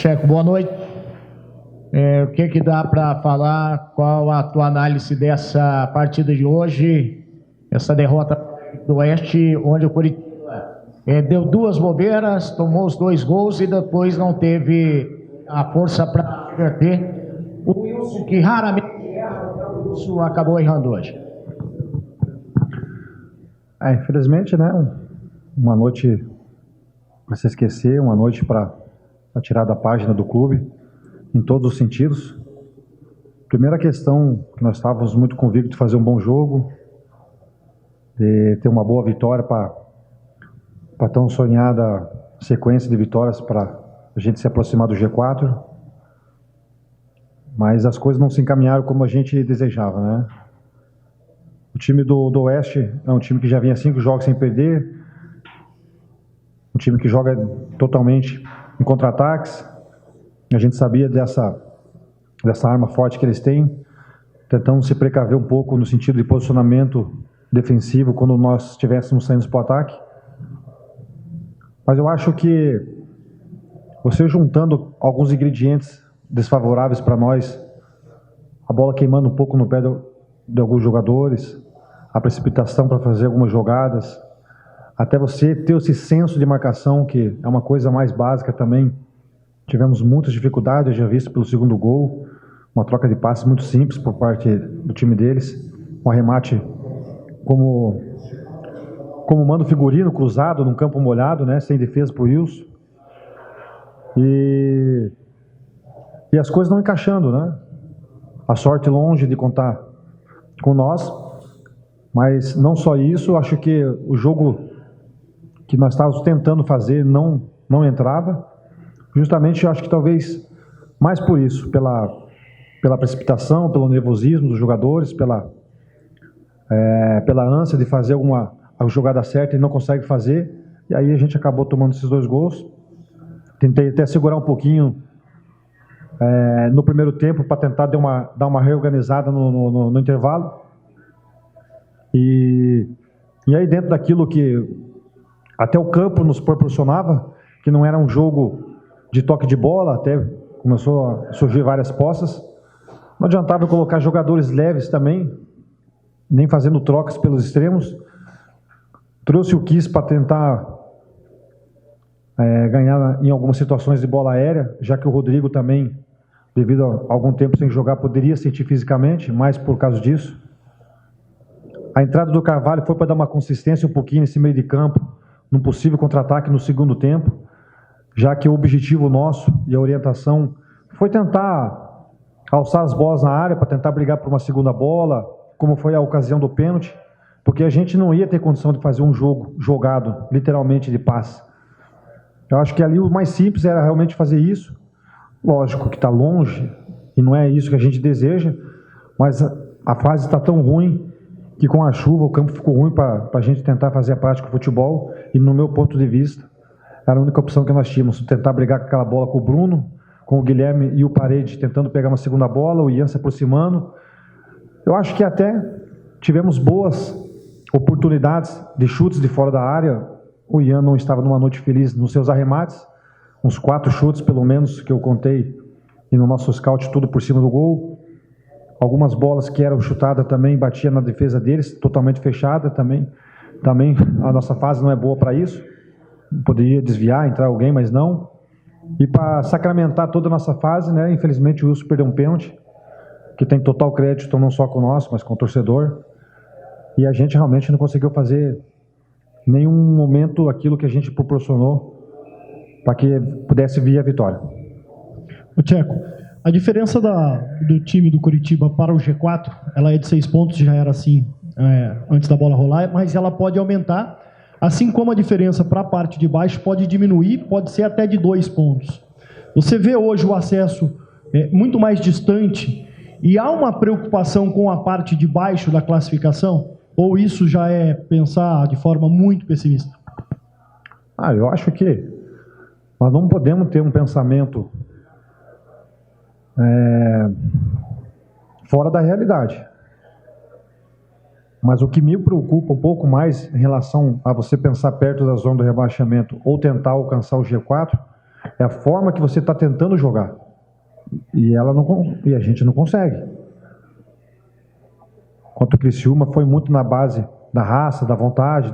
Checo, boa noite. O que dá para falar? Qual a tua análise dessa partida de hoje? Essa derrota do Oeste, onde o Curitiba deu duas bobeiras, tomou os 2 gols e depois não teve a força para reverter. O Wilson, que raramente erra, o Wilson acabou errando hoje. Infelizmente, né? Uma noite para se esquecer, uma noite para tirar da página do clube, em todos os sentidos. Primeira questão, que nós estávamos muito convictos de fazer um bom jogo, de ter uma boa vitória para tão sonhada sequência de vitórias para a gente se aproximar do G4. Mas as coisas não se encaminharam como a gente desejava, né? O time do Oeste é um time que já vinha 5 jogos sem perder, um time que joga totalmente em contra-ataques. A gente sabia dessa arma forte que eles têm, tentando se precaver um pouco no sentido de posicionamento defensivo quando nós estivéssemos saindo para o ataque. Mas eu acho que você juntando alguns ingredientes desfavoráveis para nós, a bola queimando um pouco no pé de alguns jogadores, a precipitação para fazer algumas jogadas, até você ter esse senso de marcação, que é uma coisa mais básica também. Tivemos muitas dificuldades, já visto pelo segundo gol, uma troca de passes muito simples por parte do time deles, um arremate como manda o figurino, cruzado, num campo molhado, né, sem defesa para o Wilson. E as coisas não encaixando, né? A sorte longe de contar com nós, mas não só isso, acho que o jogo que nós estávamos tentando fazer não entrava. Justamente, eu acho que talvez mais por isso, pela precipitação, pelo nervosismo dos jogadores, pela ânsia de fazer a jogada certa e não consegue fazer, e aí a gente acabou tomando esses 2 gols. Tentei até segurar um pouquinho no primeiro tempo para tentar dar uma reorganizada no intervalo. E aí dentro daquilo que até o campo nos proporcionava, que não era um jogo de toque de bola, até começou a surgir várias poças, não adiantava colocar jogadores leves também, nem fazendo trocas pelos extremos. Trouxe o Kiss para tentar ganhar em algumas situações de bola aérea, já que o Rodrigo também, devido a algum tempo sem jogar, poderia sentir fisicamente, mais por causa disso. A entrada do Carvalho foi para dar uma consistência um pouquinho nesse meio de campo, num possível contra-ataque no segundo tempo, já que o objetivo nosso e a orientação foi tentar alçar as bolas na área, para tentar brigar por uma segunda bola, como foi a ocasião do pênalti, porque a gente não ia ter condição de fazer um jogo jogado, literalmente, de passe. Eu acho que ali o mais simples era realmente fazer isso. Lógico que está longe, e não é isso que a gente deseja, mas a fase está tão ruim que com a chuva o campo ficou ruim para a gente tentar fazer a prática de futebol, e no meu ponto de vista, era a única opção que nós tínhamos, tentar brigar com aquela bola com o Bruno, com o Guilherme e o Parede tentando pegar uma segunda bola, o Ian se aproximando. Eu acho que até tivemos boas oportunidades de chutes de fora da área. O Ian não estava numa noite feliz nos seus arremates, uns 4 chutes pelo menos que eu contei, e no nosso scout tudo por cima do gol. Algumas bolas que eram chutadas também batia na defesa deles, totalmente fechada também. Também a nossa fase não é boa para isso. Poderia desviar, entrar alguém, mas não. E para sacramentar toda a nossa fase, né, infelizmente o Wilson perdeu um pênalti, que tem total crédito não só com nós, mas com o torcedor. E a gente realmente não conseguiu fazer em nenhum momento aquilo que a gente proporcionou para que pudesse vir a vitória. O Tcheco, a diferença do time do Curitiba para o G4, ela é de 6 pontos, já era assim antes da bola rolar, mas ela pode aumentar, assim como a diferença para a parte de baixo pode diminuir, pode ser até de 2 pontos. Você vê hoje o acesso muito mais distante e há uma preocupação com a parte de baixo da classificação? Ou isso já é pensar de forma muito pessimista? Eu acho que nós não podemos ter um pensamento fora da realidade. Mas o que me preocupa um pouco mais em relação a você pensar perto da zona do rebaixamento ou tentar alcançar o G4 É a forma que você está tentando jogar. E a gente não consegue. Contra o Criciúma foi muito na base da raça, da vontade,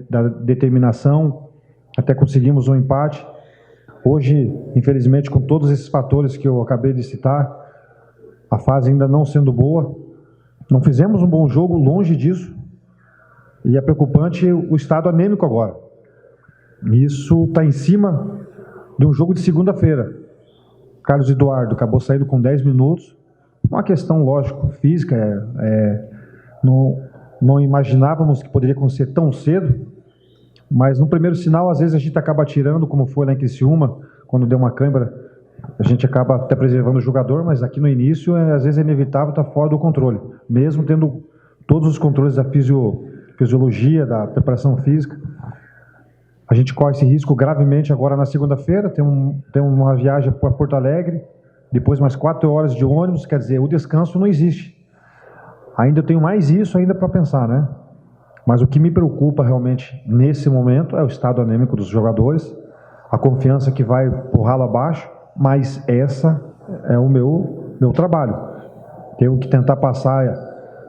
da determinação, até conseguimos um empate. Hoje, infelizmente, com todos esses fatores que eu acabei de citar, a fase ainda não sendo boa, não fizemos um bom jogo, longe disso, e é preocupante o estado anêmico agora. Isso está em cima de um jogo de segunda-feira. Carlos Eduardo acabou saindo com 10 minutos, uma questão, lógico, física, não imaginávamos que poderia acontecer tão cedo, mas no primeiro sinal, às vezes a gente acaba tirando, como foi lá em Criciúma, quando deu uma câimbra, a gente acaba até preservando o jogador, mas aqui no início, às vezes é inevitável estar fora do controle, mesmo tendo todos os controles da fisiologia, da preparação física. A gente corre esse risco gravemente agora na segunda-feira, tem uma viagem para Porto Alegre, depois mais 4 horas de ônibus, quer dizer, o descanso não existe. Ainda eu tenho mais isso ainda para pensar, né? Mas o que me preocupa realmente nesse momento é o estado anêmico dos jogadores, a confiança que vai por ralo abaixo, mas essa é o meu trabalho. Tenho que tentar passar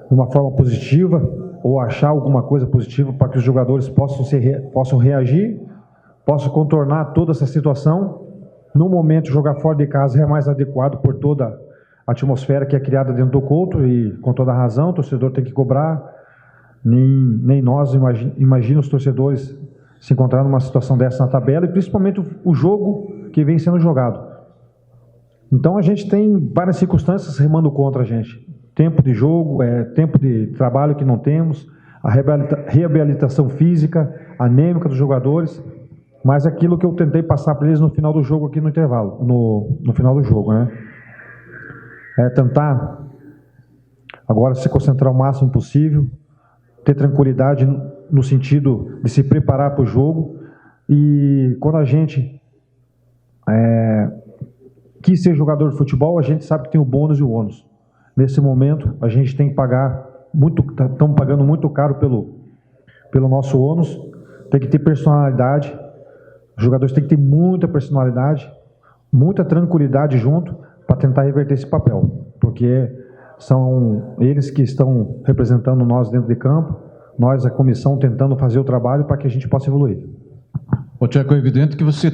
de uma forma positiva ou achar alguma coisa positiva para que os jogadores possam reagir, possam contornar toda essa situação. No momento, jogar fora de casa é mais adequado por toda a atmosfera que é criada dentro do Couto e com toda a razão, o torcedor tem que cobrar. Nem nós imagina os torcedores se encontrar numa situação dessa na tabela e principalmente o jogo que vem sendo jogado. Então a gente tem várias circunstâncias remando contra a gente. Tempo de jogo, tempo de trabalho que não temos, a reabilitação física, anêmica dos jogadores, mas aquilo que eu tentei passar para eles no final do jogo aqui no intervalo, no final do jogo, né? É tentar agora se concentrar o máximo possível, ter tranquilidade no sentido de se preparar para o jogo, e quando a gente quis ser jogador de futebol, a gente sabe que tem o bônus e o ônus. Nesse momento, a gente tem que pagar estamos pagando muito caro pelo nosso ônus, tem que ter personalidade, os jogadores têm que ter muita personalidade, muita tranquilidade junto para tentar reverter esse papel, porque são eles que estão representando nós dentro de campo, nós, a comissão, tentando fazer o trabalho para que a gente possa evoluir. Ô, Tcheco, é evidente que você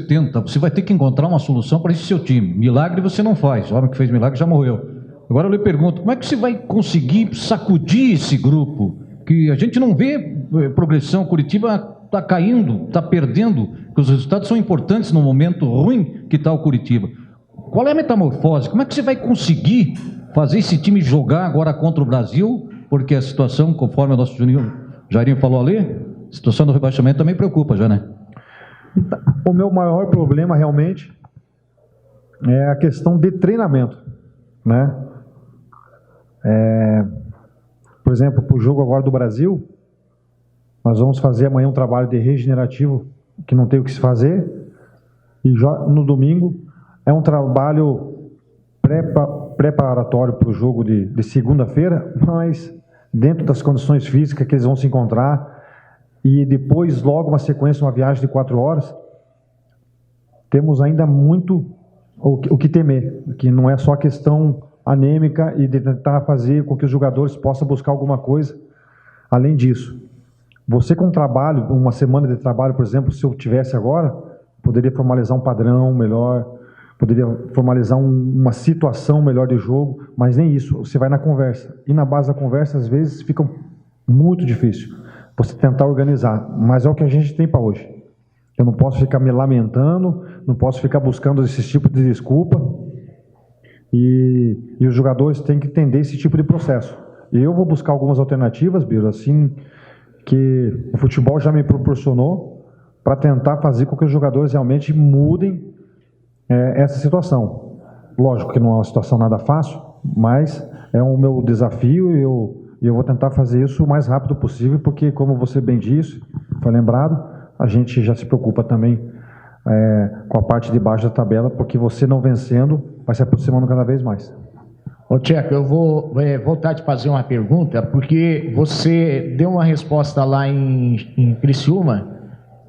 vai ter que encontrar uma solução para esse seu time. Milagre você não faz, o homem que fez milagre já morreu. Agora eu lhe pergunto, como é que você vai conseguir sacudir esse grupo? Que a gente não vê progressão, Curitiba está caindo, está perdendo, porque os resultados são importantes no momento ruim que está o Curitiba. Qual é a metamorfose? Como é que você vai conseguir fazer esse time jogar agora contra o Brasil? Porque a situação, conforme o nosso Jairinho falou ali, a situação do rebaixamento também preocupa já, né? O meu maior problema realmente é a questão de treinamento, né? Por exemplo, para o jogo agora do Brasil, nós vamos fazer amanhã um trabalho de regenerativo que não tem o que se fazer, e no domingo é um trabalho preparatório para o jogo de segunda-feira, mas dentro das condições físicas que eles vão se encontrar, e depois logo uma sequência, uma viagem de 4 horas, temos ainda muito o que temer, que não é só a questão anêmica e de tentar fazer com que os jogadores possam buscar alguma coisa além disso. Você com trabalho, uma semana de trabalho, por exemplo, se eu tivesse agora, poderia formalizar um padrão melhor, poderia formalizar uma situação melhor de jogo, mas nem isso, você vai na conversa, e na base da conversa às vezes fica muito difícil você tentar organizar, mas é o que a gente tem para hoje. Eu não posso ficar me lamentando, não posso ficar buscando esse tipo de desculpa, e os jogadores têm que entender esse tipo de processo. E eu vou buscar algumas alternativas, Biro, assim, que o futebol já me proporcionou, para tentar fazer com que os jogadores realmente mudem essa situação. Lógico que não é uma situação nada fácil, mas é o meu desafio, e eu vou tentar fazer isso o mais rápido possível, porque, como você bem disse, foi lembrado, a gente já se preocupa também com a parte de baixo da tabela, porque você não vencendo, vai se aproximando cada vez mais. Ô Tcheco, eu vou voltar a te fazer uma pergunta, porque você deu uma resposta lá em Criciúma,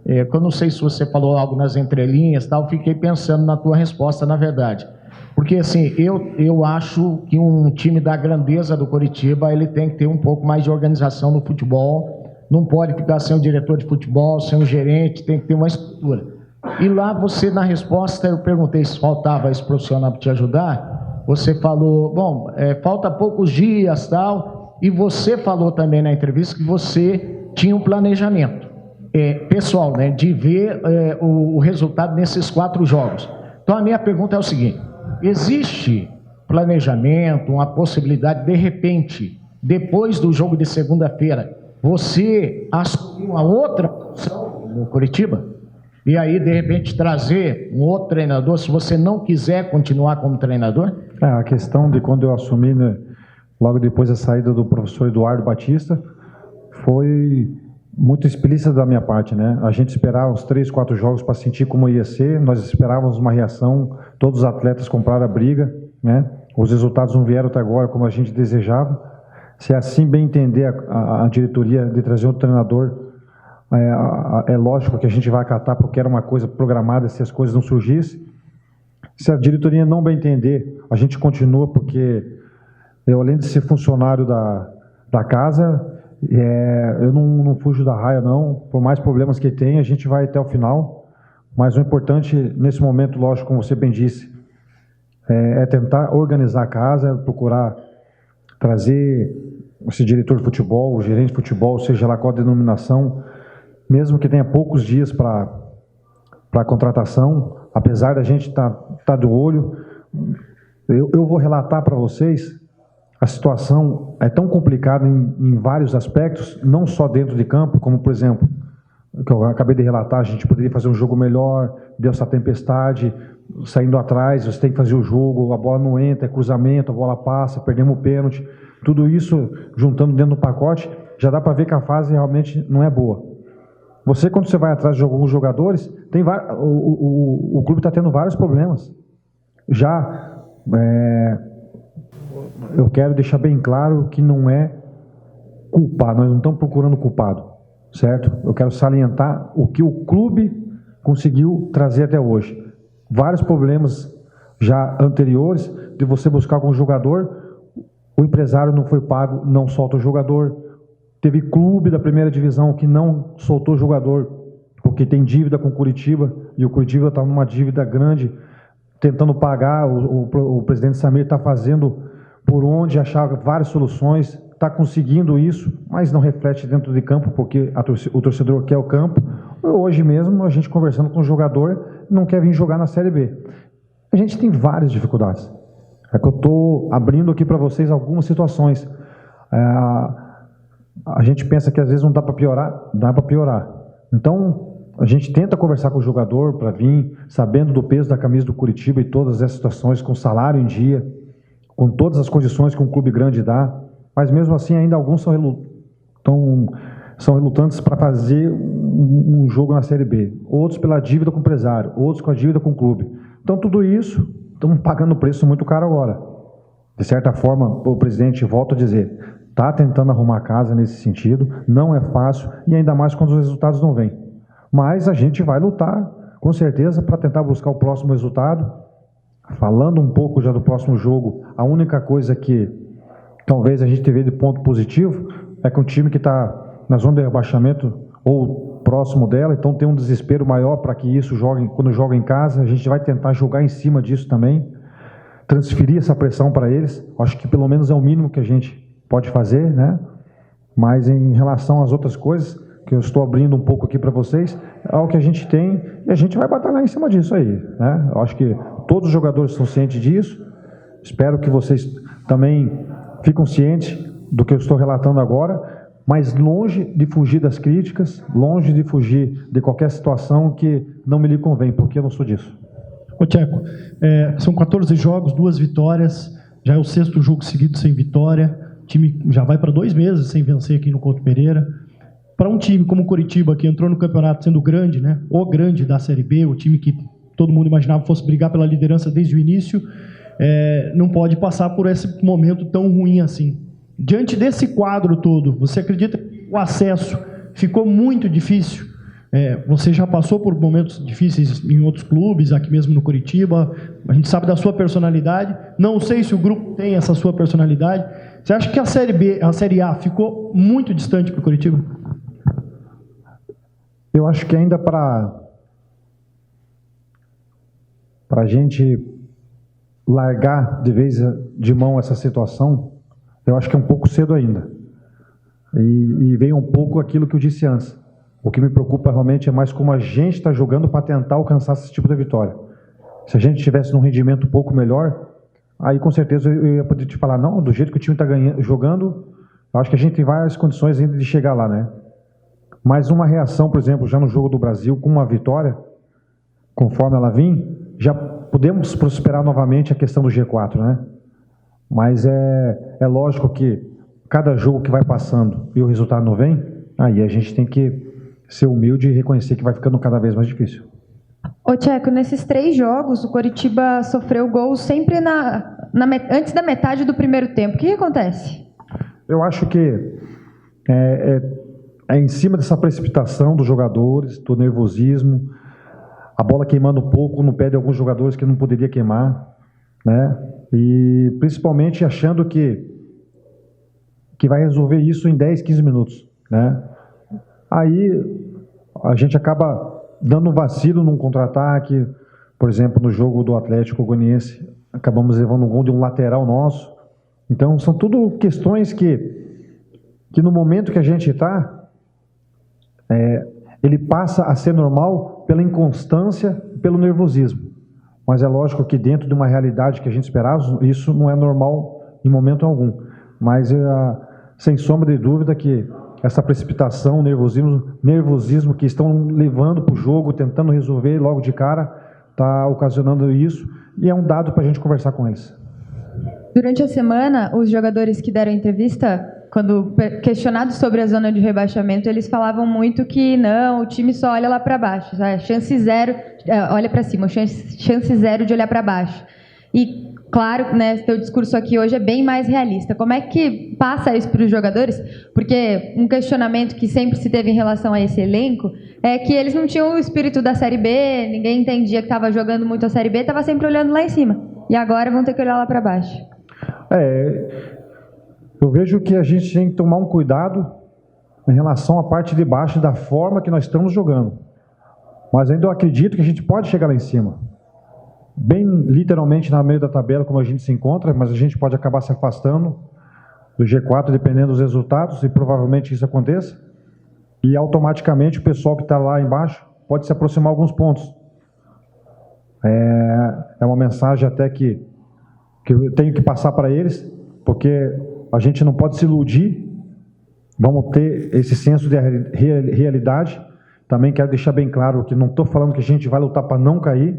que eu não sei se você falou algo nas entrelinhas, tal, fiquei pensando na tua resposta, na verdade. Porque, assim, eu acho que um time da grandeza do Coritiba, ele tem que ter um pouco mais de organização no futebol, não pode ficar sem um diretor de futebol, sem um gerente, tem que ter uma estrutura. E lá você, na resposta, eu perguntei se faltava esse profissional para te ajudar, você falou, bom, falta poucos dias, tal, e você falou também na entrevista que você tinha um planejamento pessoal, né, de ver o resultado nesses 4 jogos. Então a minha pergunta é o seguinte: existe planejamento, uma possibilidade, de repente, depois do jogo de segunda-feira, você assumir uma outra função no Coritiba? E aí, de repente, trazer um outro treinador, se você não quiser continuar como treinador? A questão de quando eu assumi, né, logo depois da saída do professor Eduardo Batista, foi muito explícita da minha parte, né? A gente esperava uns 3, 4 jogos para sentir como ia ser, nós esperávamos uma reação, todos os atletas compraram a briga, né? Os resultados não vieram até agora como a gente desejava. Se assim bem entender a diretoria de trazer outro treinador, é lógico que a gente vai acatar, porque era uma coisa programada se as coisas não surgissem. Se a diretoria não bem entender, a gente continua, porque eu, além de ser funcionário da casa, eu não fujo da raia, não. Por mais problemas que tem, a gente vai até o final. Mas o importante, nesse momento, lógico, como você bem disse, é tentar organizar a casa, procurar trazer esse diretor de futebol, o gerente de futebol, seja lá qual a denominação, mesmo que tenha poucos dias para a contratação, apesar da gente tá do olho, eu vou relatar para vocês, a situação é tão complicada em vários aspectos, não só dentro de campo, como, por exemplo, que eu acabei de relatar, a gente poderia fazer um jogo melhor, deu essa tempestade, saindo atrás, você tem que fazer o jogo, a bola não entra, é cruzamento, a bola passa, perdemos o pênalti, tudo isso juntando dentro do pacote, já dá para ver que a fase realmente não é boa. Você, quando você vai atrás de alguns jogadores, o clube está tendo vários problemas. Já, eu quero deixar bem claro que não é culpado, nós não estamos procurando culpado, certo? Eu quero salientar o que o clube conseguiu trazer até hoje. Vários problemas já anteriores, de você buscar algum jogador, o empresário não foi pago, não solta o jogador. Teve clube da primeira divisão que não soltou o jogador, porque tem dívida com o Curitiba, e o Curitiba está numa dívida grande, tentando pagar, o presidente Samir está fazendo por onde, achar várias soluções, está conseguindo isso, mas não reflete dentro de campo, porque o torcedor quer o campo. Hoje mesmo, a gente conversando com o jogador, não quer vir jogar na Série B. A gente tem várias dificuldades. É que eu estou abrindo aqui para vocês algumas situações. A gente pensa que às vezes não dá para piorar, dá para piorar. Então, a gente tenta conversar com o jogador para vir, sabendo do peso da camisa do Curitiba e todas essas situações, com salário em dia, com todas as condições que um clube grande dá, mas mesmo assim ainda alguns são relutantes para fazer um jogo na Série B. Outros pela dívida com o empresário, outros com a dívida com o clube. Então tudo isso, estamos pagando preço muito caro agora. De certa forma, o presidente, volta a dizer, está tentando arrumar a casa nesse sentido, não é fácil, e ainda mais quando os resultados não vêm. Mas a gente vai lutar, com certeza, para tentar buscar o próximo resultado. Falando um pouco já do próximo jogo, a única coisa que talvez a gente tenha de ponto positivo é que um time que está na zona de rebaixamento ou próximo dela, então tem um desespero maior para que isso jogue, quando joga em casa, a gente vai tentar jogar em cima disso também, transferir essa pressão para eles. Acho que pelo menos é o mínimo que a gente pode fazer, né? Mas em relação às outras coisas, que eu estou abrindo um pouco aqui para vocês, é o que a gente tem e a gente vai batalhar em cima disso aí, né? Eu acho que todos os jogadores estão cientes disso, espero que vocês também fiquem cientes do que eu estou relatando agora, mas longe de fugir das críticas, longe de fugir de qualquer situação que não me lhe convém, porque eu não sou disso. Ô Tcheco, são 14 jogos, 2 vitórias, já é o 6º jogo seguido sem vitória, o time já vai para 2 meses sem vencer aqui no Couto Pereira. Para um time como o Coritiba, que entrou no campeonato sendo grande, né, o grande da Série B, o time que todo mundo imaginava fosse brigar pela liderança desde o início, não pode passar por esse momento tão ruim assim. Diante desse quadro todo, você acredita que o acesso ficou muito difícil? Você já passou por momentos difíceis em outros clubes, aqui mesmo no Coritiba. A gente sabe da sua personalidade. Não sei se o grupo tem essa sua personalidade. Você acha que a Série B, a Série A ficou muito distante para o Coritiba? Eu acho que ainda para a gente largar de vez de mão essa situação, eu acho que é um pouco cedo ainda. E vem um pouco aquilo que eu disse antes. O que me preocupa realmente é mais como a gente está jogando para tentar alcançar esse tipo de vitória. Se a gente tivesse num rendimento um pouco melhor, aí com certeza eu ia poder te falar, não, do jeito que o time está jogando, eu acho que a gente tem várias condições ainda de chegar lá, né? Mas uma reação, por exemplo, já no jogo do Brasil, com uma vitória, conforme ela vir, já podemos prosperar novamente a questão do G4, né? Mas é lógico que cada jogo que vai passando e o resultado não vem, aí a gente tem que ser humilde e reconhecer que vai ficando cada vez mais difícil. Ô Tcheco, nesses 3 jogos, o Coritiba sofreu gols sempre antes da metade do primeiro tempo. O que acontece? Eu acho que é em cima dessa precipitação dos jogadores, do nervosismo, a bola queimando um pouco no pé de alguns jogadores que não poderia queimar, né? E principalmente achando que vai resolver isso em 10, 15 minutos, né? Aí a gente acaba dando um vacilo num contra-ataque, por exemplo, no jogo do Atlético Goianiense, acabamos levando um gol de um lateral nosso. Então, são tudo questões que no momento que a gente está, ele passa a ser normal pela inconstância, pelo nervosismo. Mas é lógico que dentro de uma realidade que a gente esperava, isso não é normal em momento algum. Mas, sem sombra de dúvida, que essa precipitação, nervosismo que estão levando para o jogo, tentando resolver logo de cara, está ocasionando isso, e é um dado para a gente conversar com eles. Durante a semana, os jogadores que deram entrevista, quando questionados sobre a zona de rebaixamento, eles falavam muito que não, o time só olha lá para baixo, sabe? Chance zero, olha para cima, chance zero de olhar para baixo. E claro, né, teu discurso aqui hoje é bem mais realista. Como é que passa isso para os jogadores? Porque um questionamento que sempre se teve em relação a esse elenco é que eles não tinham o espírito da Série B, ninguém entendia que estava jogando muito a Série B, estava sempre olhando lá em cima. E agora vão ter que olhar lá para baixo. Eu vejo que a gente tem que tomar um cuidado em relação à parte de baixo da forma que nós estamos jogando. Mas ainda eu acredito que a gente pode chegar lá em cima. Bem literalmente no meio da tabela como a gente se encontra, mas a gente pode acabar se afastando do G4 dependendo dos resultados, e provavelmente isso aconteça, e automaticamente o pessoal que está lá embaixo pode se aproximar alguns pontos. É uma mensagem até que eu tenho que passar para eles, porque a gente não pode se iludir, vamos ter esse senso de realidade. Também quero deixar bem claro que não estou falando que a gente vai lutar para não cair.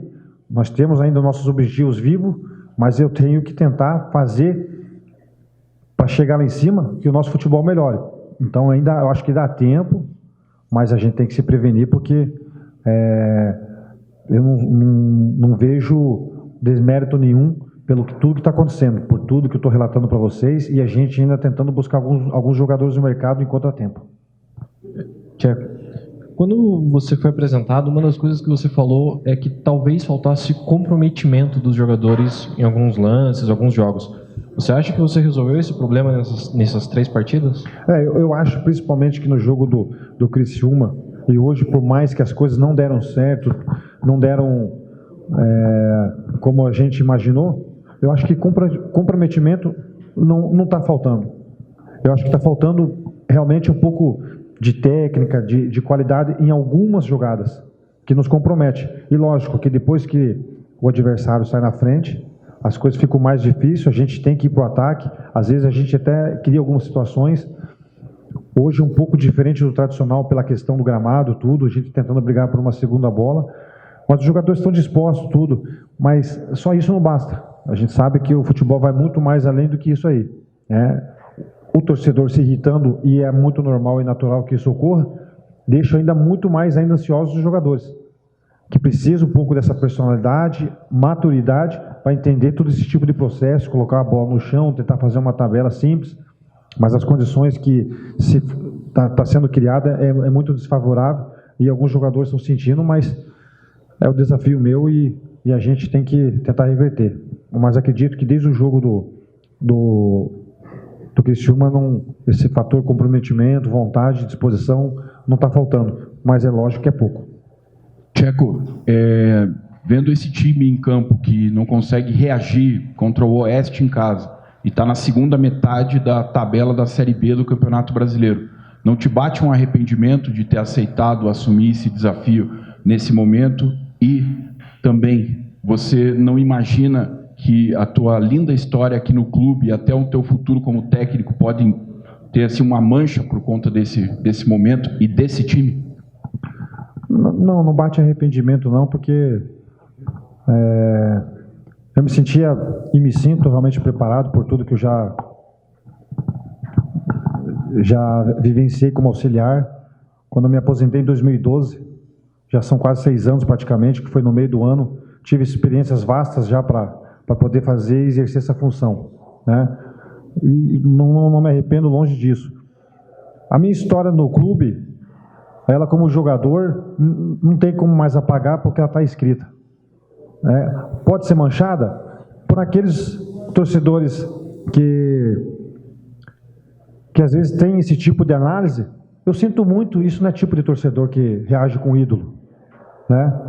Nós temos ainda nossos objetivos vivos, mas eu tenho que tentar fazer para chegar lá em cima que o nosso futebol melhore. Então ainda eu acho que dá tempo, mas a gente tem que se prevenir, porque eu não vejo desmérito nenhum pelo tudo que está acontecendo, por tudo que eu estou relatando para vocês, e a gente ainda tentando buscar alguns jogadores no mercado em contratempo. Tcheco, quando você foi apresentado, uma das coisas que você falou é que talvez faltasse comprometimento dos jogadores em alguns lances, alguns jogos. Você acha que você resolveu esse problema nessas 3 partidas? Eu acho principalmente que no jogo do Criciúma, e hoje, por mais que as coisas não deram certo, não deram como a gente imaginou, eu acho que comprometimento não está faltando. Eu acho que está faltando realmente um pouco de técnica, de qualidade em algumas jogadas, que nos compromete. E lógico que depois que o adversário sai na frente, as coisas ficam mais difíceis, a gente tem que ir para o ataque, às vezes a gente até cria algumas situações, hoje um pouco diferente do tradicional pela questão do gramado, tudo, a gente tentando brigar por uma segunda bola, mas os jogadores estão dispostos, tudo, mas só isso não basta. A gente sabe que o futebol vai muito mais além do que isso aí, né? O torcedor se irritando, e é muito normal e natural que isso ocorra, deixa ainda muito mais ansiosos os jogadores, que precisam um pouco dessa personalidade, maturidade, para entender todo esse tipo de processo, colocar a bola no chão, tentar fazer uma tabela simples, mas as condições que está sendo criada é muito desfavorável. e alguns jogadores estão sentindo, mas é o desafio meu e a gente tem que tentar reverter. Mas acredito que desde o jogo do Criciúma, esse fator comprometimento, vontade, disposição, não está faltando, mas é lógico que é pouco. Tcheco, vendo esse time em campo que não consegue reagir contra o Oeste em casa e está na segunda metade da tabela da Série B do Campeonato Brasileiro, não te bate um arrependimento de ter aceitado assumir esse desafio nesse momento? E também, você não imagina que a tua linda história aqui no clube e até o teu futuro como técnico podem ter assim, uma mancha por conta desse momento e desse time? Não bate arrependimento não, porque eu me sentia e me sinto realmente preparado por tudo que eu já vivenciei como auxiliar. Quando eu me aposentei em 2012, já são quase 6 anos praticamente, que foi no meio do ano, tive experiências vastas já para poder fazer e exercer essa função, né? E não me arrependo, longe disso. A minha história no clube, ela como jogador, não tem como mais apagar porque ela está escrita. Pode ser manchada por aqueles torcedores que às vezes tem esse tipo de análise. Eu sinto muito, isso não é tipo de torcedor que reage com ídolo, né?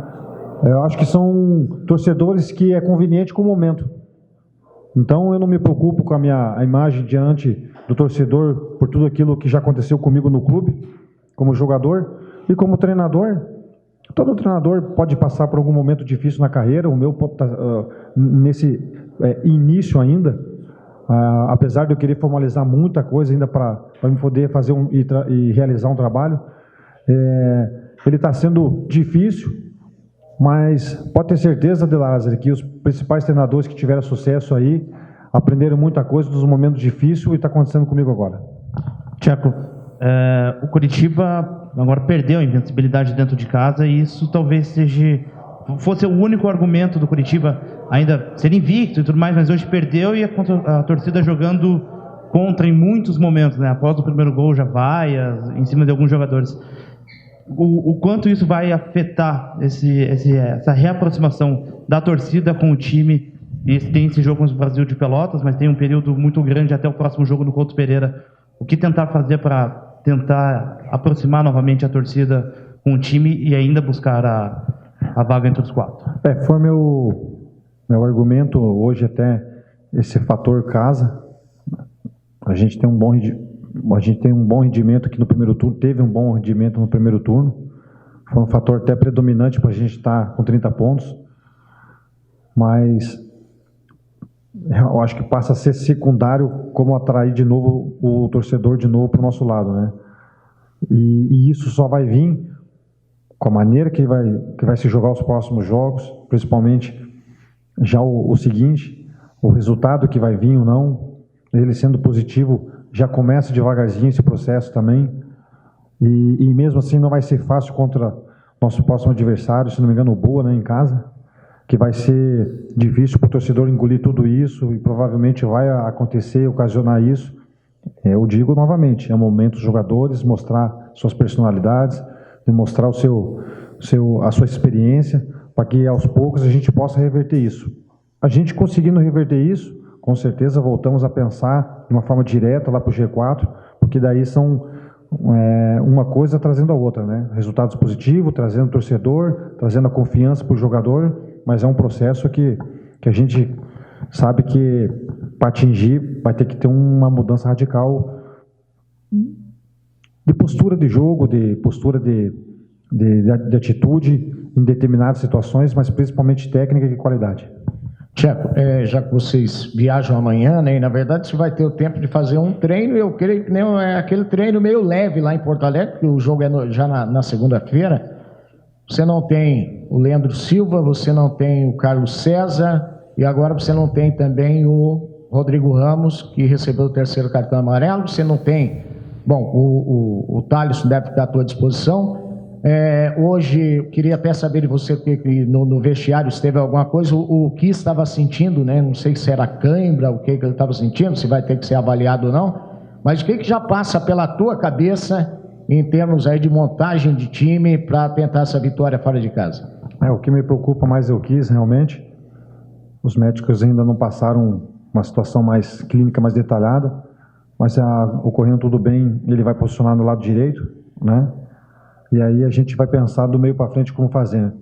Eu acho que são torcedores que é conveniente com o momento. Então eu não me preocupo com a imagem diante do torcedor por tudo aquilo que já aconteceu comigo no clube, como jogador e como treinador. Todo treinador pode passar por algum momento difícil na carreira, o meu pode estar nesse início ainda, apesar de eu querer formalizar muita coisa ainda para me poder fazer e realizar um trabalho, ele está sendo difícil, mas pode ter certeza, De Lázari, que os principais treinadores que tiveram sucesso aí aprenderam muita coisa dos momentos difíceis e está acontecendo comigo agora. Tcheco, o Coritiba agora perdeu a invencibilidade dentro de casa e isso talvez fosse o único argumento do Coritiba ainda ser invicto e tudo mais, mas hoje perdeu e a torcida jogando contra em muitos momentos, né? Após o primeiro gol já vai em cima de alguns jogadores. O quanto isso vai afetar essa reaproximação da torcida com o time? E tem esse jogo com o Brasil de Pelotas, mas tem um período muito grande até o próximo jogo no Couto Pereira. O que tentar fazer para tentar aproximar novamente a torcida com o time e ainda buscar a vaga entre os 4? Foi meu argumento hoje, até esse fator casa. A gente tem um bom rendimento aqui no primeiro turno, teve um bom rendimento no primeiro turno, foi um fator até predominante para a gente estar com 30 pontos, mas eu acho que passa a ser secundário como atrair de novo o torcedor de novo para o nosso lado, né? E isso só vai vir com a maneira que vai se jogar os próximos jogos, principalmente já o seguinte, o resultado que vai vir ou não, ele sendo positivo, já começa devagarzinho esse processo também, e mesmo assim não vai ser fácil contra nosso próximo adversário, se não me engano o Boa, né, em casa, que vai ser difícil para o torcedor engolir tudo isso e provavelmente vai acontecer, ocasionar isso. Eu digo novamente, é o momento dos jogadores mostrar suas personalidades, mostrar a sua experiência, para que aos poucos a gente possa reverter isso. A gente conseguindo reverter isso, com certeza voltamos a pensar de uma forma direta lá para o G4, porque daí são uma coisa trazendo a outra, né? Resultados positivos, trazendo o torcedor, trazendo a confiança para o jogador, mas é um processo que a gente sabe que para atingir vai ter que ter uma mudança radical de postura de jogo, de postura de atitude em determinadas situações, mas principalmente técnica e qualidade. Tcheco, já que vocês viajam amanhã, né, e na verdade você vai ter o tempo de fazer um treino, eu creio que é aquele treino meio leve lá em Porto Alegre, porque o jogo é já na segunda-feira. Você não tem o Leandro Silva, você não tem o Carlos César, e agora você não tem também o Rodrigo Ramos, que recebeu o 3º cartão amarelo, você não tem... Bom, o Thaleson deve estar à tua disposição. Hoje, eu queria até saber de você que no vestiário se teve alguma coisa, o que estava sentindo, né? Não sei se era cãibra, o que ele estava sentindo, se vai ter que ser avaliado ou não, mas o que já passa pela tua cabeça em termos aí de montagem de time para tentar essa vitória fora de casa? O que me preocupa mais é o Kiss, realmente. Os médicos ainda não passaram uma situação mais clínica, mais detalhada, mas ocorrendo tudo bem, ele vai posicionar no lado direito, né? E aí a gente vai pensar do meio para frente como fazer, né?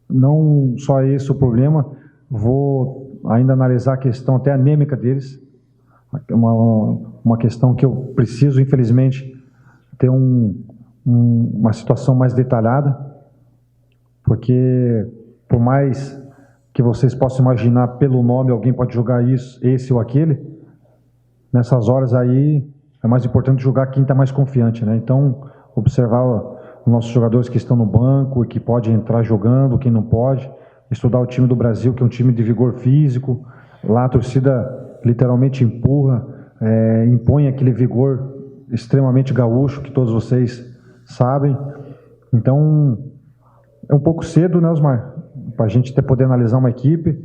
Não só esse o problema, vou ainda analisar a questão até anêmica deles, uma questão que eu preciso, infelizmente, ter uma situação mais detalhada, porque por mais que vocês possam imaginar pelo nome, alguém pode jogar isso, esse ou aquele, nessas horas aí é mais importante jogar quem está mais confiante, né? Então, observar os nossos jogadores que estão no banco e que podem entrar jogando, quem não pode, estudar o time do Brasil, que é um time de vigor físico, lá a torcida literalmente empurra, impõe aquele vigor extremamente gaúcho, que todos vocês sabem. Então, é um pouco cedo, né, Osmar, para a gente poder analisar uma equipe,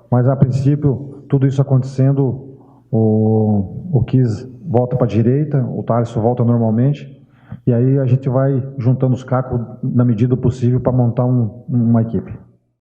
mas a princípio, tudo isso acontecendo, o Kiss volta para a direita, o Tarso volta normalmente, e aí a gente vai juntando os cacos na medida do possível para montar uma equipe.